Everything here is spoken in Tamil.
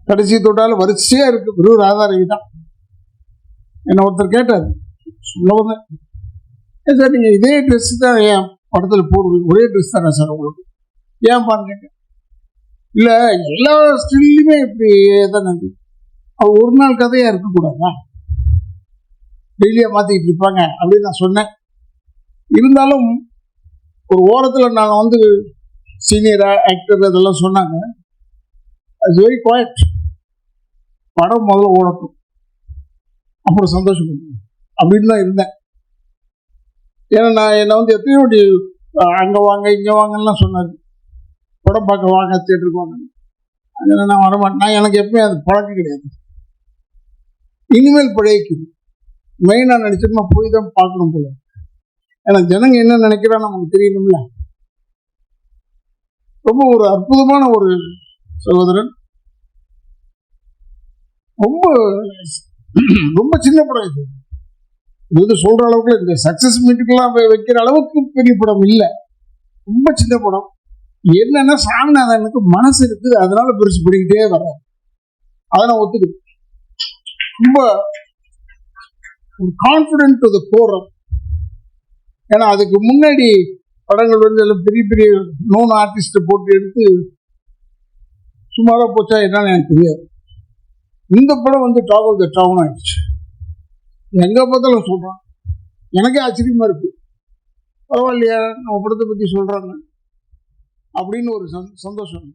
கடைசி தொட்டாலும் வரிசையா இருக்கு. வெறும் ராதாரவி தான். என்ன ஒருத்தர் கேட்டார், சொல்லுவாங்க, சார் நீங்க இதே ட்ரெஸ் தான் ஏன் படத்துல போடுவீங்க, ஒரே ட்ரெஸ் தானே சார் உங்களுக்கு, ஏன் பாருங்க. இல்ல எல்லா ஸ்டில்லுமே இப்படி தானே, ஒரு நாள் கதையா இருக்கக்கூடாதா, டெய்லியா மாத்திட்டு இருப்பாங்க அப்படின்னு நான் சொன்னேன். இருந்தாலும் ஒரு ஓரத்தில் நான் வந்து சீனியர் ஆக்டர் அதெல்லாம் சொன்னாங்க, இட்ஸ் வெரி குவாய்ட், படம் முதல்ல ஓடட்டும் அப்புறம் சந்தோஷம் அப்படின்னு தான் இருந்தேன். ஏன்னா நான் என்னை வந்து எத்தனையோ வாட்டி அங்கே வாங்க இங்கே வாங்கலாம் சொன்னார், படம் பார்க்க வாங்க தியேட்டருக்கு வாங்க. அதனால் நான் வரமாட்டேன், எனக்கு எப்பவுமே அது பழக்கம் கிடையாது. இனிமேல் பழகிக்குது, மெயினாக நடிச்சோம்னா போய் தான் பார்க்கணும் போல. ஏன்னா ஜனங்க என்ன நினைக்கிறான்னு நமக்கு தெரியணும்ல. ரொம்ப ஒரு அற்புதமான ஒரு சகோதரன். ரொம்ப ரொம்ப சின்ன படம் இது. இது சொல்ற அளவுக்கு இந்த சக்சஸ் மீட்டுக்கெல்லாம் வைக்கிற அளவுக்கு பெரிய படம் இல்லை, ரொம்ப சின்ன படம். என்னன்னா சாமிநாதனுக்கு மனசு இருக்குது, அதனால பெருசு பண்ணிக்கிட்டே வர, அதை நான் ஒத்துக்குது. ரொம்ப கான்பிடன்ட் டு தி கோர். ஏன்னா அதுக்கு முன்னாடி படங்கள் வந்து எல்லாம் பெரிய பெரிய நோன் ஆர்டிஸ்ட போட்டு எடுத்து சுமாரா போச்சா என்னன்னு எனக்கு தெரியாது. இந்த படம் வந்து டாப் ஆஃப் த டவுன் ஆயிடுச்சு, எங்க பார்த்தாலும் சொல்றான். எனக்கே ஆச்சரியமா இருக்கு, பரவாயில்லையா நம்ம படத்தை பத்தி சொல்றாங்க அப்படின்னு ஒரு சந்தோஷம்.